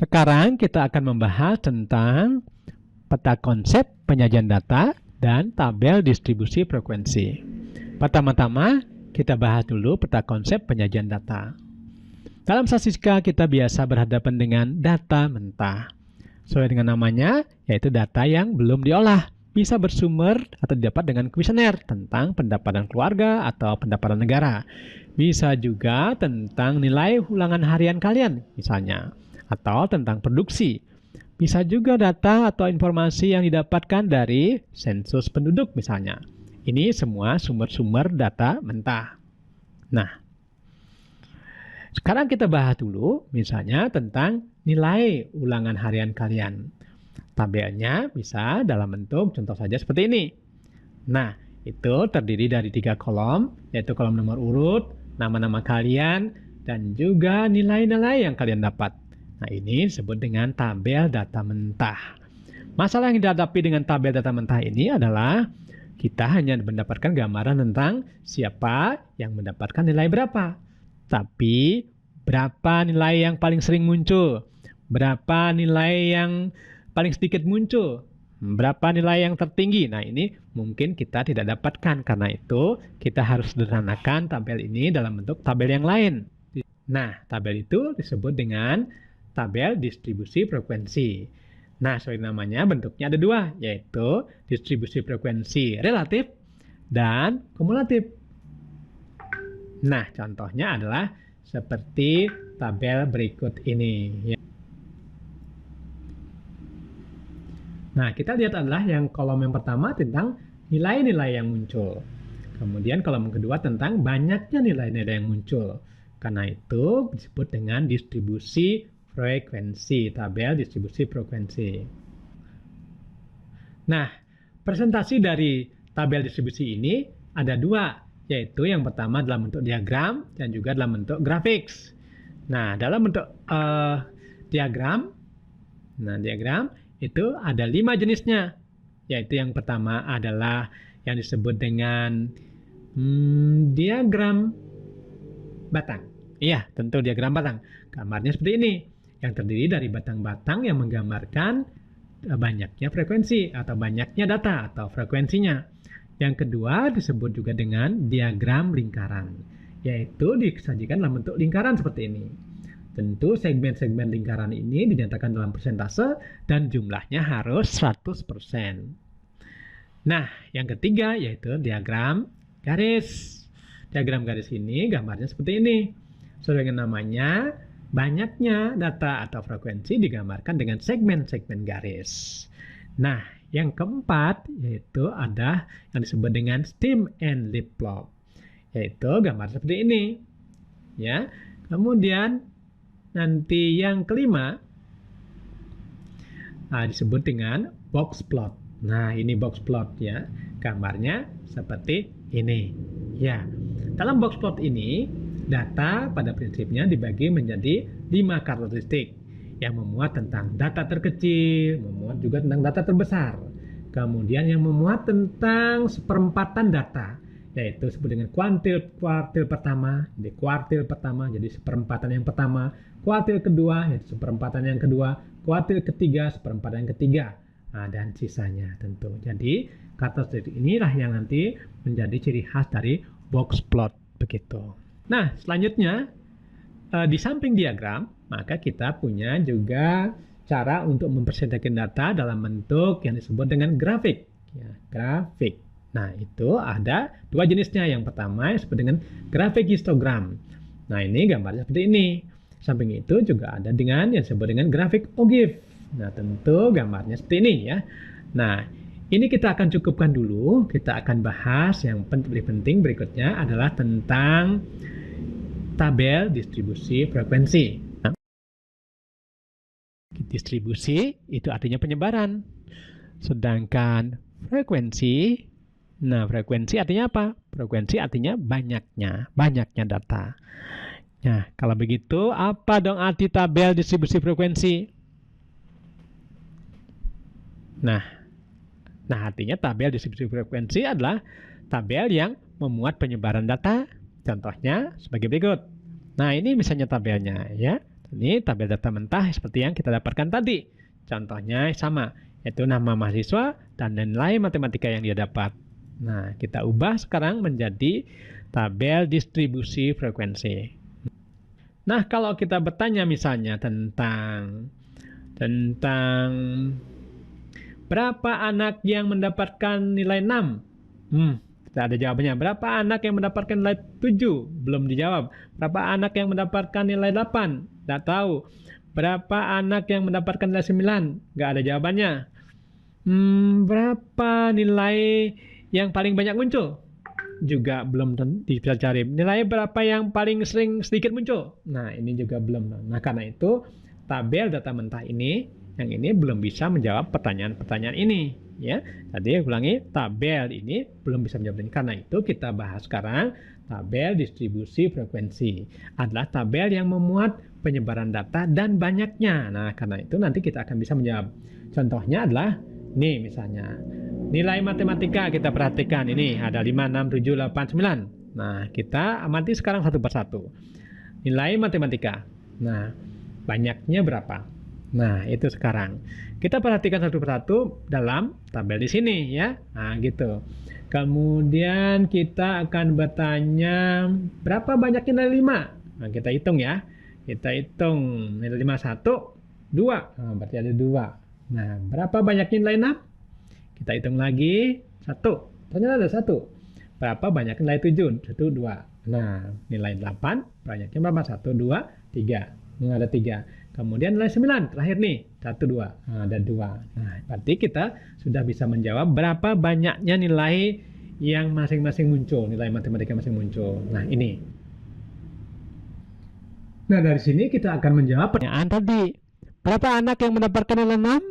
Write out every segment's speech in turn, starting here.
Sekarang kita akan membahas tentang peta konsep penyajian data dan tabel distribusi frekuensi. Pertama-tama, kita bahas dulu peta konsep penyajian data. Dalam statistika, kita biasa berhadapan dengan data mentah. Sesuai dengan namanya, yaitu data yang belum diolah. Bisa bersumber atau didapat dengan kuesioner tentang pendapatan keluarga atau pendapatan negara. Bisa juga tentang nilai ulangan harian kalian, misalnya, atau tentang produksi. Bisa juga data atau informasi yang didapatkan dari sensus penduduk, misalnya. Ini semua sumber-sumber data mentah. Nah, sekarang kita bahas dulu, misalnya tentang nilai ulangan harian kalian. Tabelnya bisa dalam bentuk contoh saja seperti ini. Nah, itu terdiri dari 3 kolom, yaitu kolom nomor urut, nama-nama kalian, dan juga nilai-nilai yang kalian dapat. Nah, ini disebut dengan tabel data mentah. Masalah yang dihadapi dengan tabel data mentah ini adalah kita hanya mendapatkan gambaran tentang siapa yang mendapatkan nilai berapa. Tapi, berapa nilai yang paling sering muncul? Berapa nilai yang paling sedikit muncul? Berapa nilai yang tertinggi? Nah, ini mungkin kita tidak dapatkan. Karena itu, kita harus sederhanakan tabel ini dalam bentuk tabel yang lain. Nah, tabel itu disebut dengan tabel distribusi frekuensi. Nah, sesuai namanya bentuknya ada 2, yaitu distribusi frekuensi relatif dan kumulatif. Nah, contohnya adalah seperti tabel berikut ini. Nah, kita lihat adalah yang kolom yang pertama tentang nilai-nilai yang muncul. Kemudian kolom kedua tentang banyaknya nilai-nilai yang muncul. Karena itu disebut dengan distribusi frekuensi, tabel distribusi frekuensi. Nah, presentasi dari tabel distribusi ini ada 2, yaitu yang pertama dalam bentuk diagram dan juga dalam bentuk grafik. Nah, dalam bentuk diagram itu ada 5 jenisnya, yaitu yang pertama adalah yang disebut dengan diagram batang. Iya, tentu diagram batang. Gambarnya seperti ini, yang terdiri dari batang-batang yang menggambarkan banyaknya frekuensi atau banyaknya data atau frekuensinya. Yang kedua disebut juga dengan diagram lingkaran, yaitu disajikan dalam bentuk lingkaran seperti ini. Tentu segmen-segmen lingkaran ini dinyatakan dalam persentase dan jumlahnya harus 100%. Nah, yang ketiga yaitu diagram garis. Diagram garis ini gambarnya seperti ini. Sesuai dengan namanya, banyaknya data atau frekuensi digambarkan dengan segmen-segmen garis. Nah, yang keempat yaitu ada yang disebut dengan stem and leaf plot, yaitu gambar seperti ini. Ya, kemudian nanti yang kelima disebut dengan box plot. Nah, ini box plot ya, gambarnya seperti ini. Ya, dalam box plot ini data pada prinsipnya dibagi menjadi 5 karakteristik yang memuat tentang data terkecil, memuat juga tentang data terbesar. Kemudian yang memuat tentang seperempatan data, yaitu disebut dengan kuartil pertama, jadi kuartil pertama jadi seperempatan yang pertama, kuartil kedua yaitu seperempatan yang kedua, kuartil ketiga seperempatan yang ketiga. Nah, dan sisanya tentu. Jadi karakteristik inilah yang nanti menjadi ciri khas dari box plot begitu. Nah, selanjutnya di samping diagram, maka kita punya juga cara untuk mempresentasikan data dalam bentuk yang disebut dengan grafik. Ya, grafik. Nah, itu ada 2 jenisnya. Yang pertama disebut dengan grafik histogram. Nah, ini gambarnya seperti ini. Samping itu juga ada dengan yang disebut dengan grafik ogif. Nah, tentu gambarnya seperti ini ya. Nah, ini kita akan cukupkan dulu. Kita akan bahas yang lebih penting berikutnya adalah tentang tabel distribusi frekuensi. Nah, distribusi itu artinya penyebaran. Sedangkan frekuensi, nah frekuensi artinya apa? Frekuensi artinya banyaknya data. Nah, kalau begitu apa dong arti tabel distribusi frekuensi? Nah artinya tabel distribusi frekuensi adalah tabel yang memuat penyebaran data. Contohnya sebagai berikut. Nah, ini misalnya tabelnya ya. Ini tabel data mentah seperti yang kita dapatkan tadi. Contohnya sama, yaitu nama mahasiswa dan nilai matematika yang dia dapat. Nah, kita ubah sekarang menjadi tabel distribusi frekuensi. Nah, kalau kita bertanya misalnya tentang berapa anak yang mendapatkan nilai 6? Tidak ada jawabannya. Berapa anak yang mendapatkan nilai 7? Belum dijawab. Berapa anak yang mendapatkan nilai 8? Tidak tahu. Berapa anak yang mendapatkan nilai 9? Nggak ada jawabannya. Berapa nilai yang paling banyak muncul? Juga belum bisa cari. Nilai berapa yang paling sering sedikit muncul? Nah, ini juga belum. Nah, karena itu tabel data mentah ini, yang ini belum bisa menjawab pertanyaan-pertanyaan ini. Ya, tadi ulangi, tabel ini belum bisa menjawab ini. Karena itu kita bahas sekarang tabel distribusi frekuensi. Adalah tabel yang memuat penyebaran data dan banyaknya. Nah, karena itu nanti kita akan bisa menjawab. Contohnya adalah, nih misalnya, nilai matematika kita perhatikan ini ada 5, 6, 7, 8, 9. Nah, kita amati sekarang satu persatu. Nilai matematika. Nah, banyaknya berapa? Nah, itu sekarang. Kita perhatikan satu persatu dalam tabel di sini ya. Nah, gitu. Kemudian kita akan bertanya berapa banyaknya nilai 5? Nah, kita hitung ya. Kita hitung nilai 5 1, 2. Nah, berarti ada 2. Nah, berapa banyaknya nilai 6? Kita hitung lagi, 1. Ternyata ada 1. Berapa banyak nilai 7? 1, 2. Nah, nilai 8, banyaknya berapa? 1, 2, 3. Nah, ada 3. Kemudian nilai 9, terakhir nih, 1, 2. Nah, ada 2. Nah, berarti kita sudah bisa menjawab berapa banyaknya nilai yang masing-masing muncul, nilai matematika masing muncul. Nah, ini. Nah, dari sini kita akan menjawab pertanyaan tadi. Berapa anak yang mendapatkan nilai 6?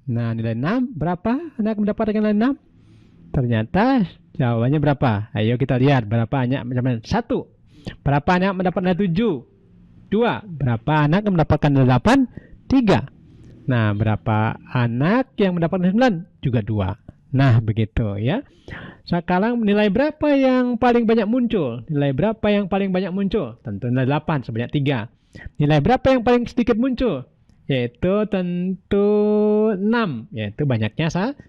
Nah, nilai 6, berapa anak mendapatkan nilai 6? Ternyata jawabannya berapa? Ayo kita lihat berapa anak mendapatkan 1. Berapa anak mendapatkan nilai 7? 2. Berapa anak yang mendapatkan nilai 8? 3. Nah, berapa anak yang mendapatkan nilai 9? Juga 2. Nah, begitu ya. Sekarang nilai berapa yang paling banyak muncul? Nilai berapa yang paling banyak muncul? Tentu nilai 8 sebanyak 3. Nilai berapa yang paling sedikit muncul? Yaitu tentu 6, yaitu banyaknya 1.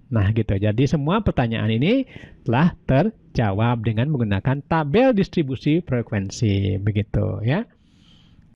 Nah, gitu. Jadi semua pertanyaan ini telah terjawab dengan menggunakan tabel distribusi frekuensi. Begitu ya.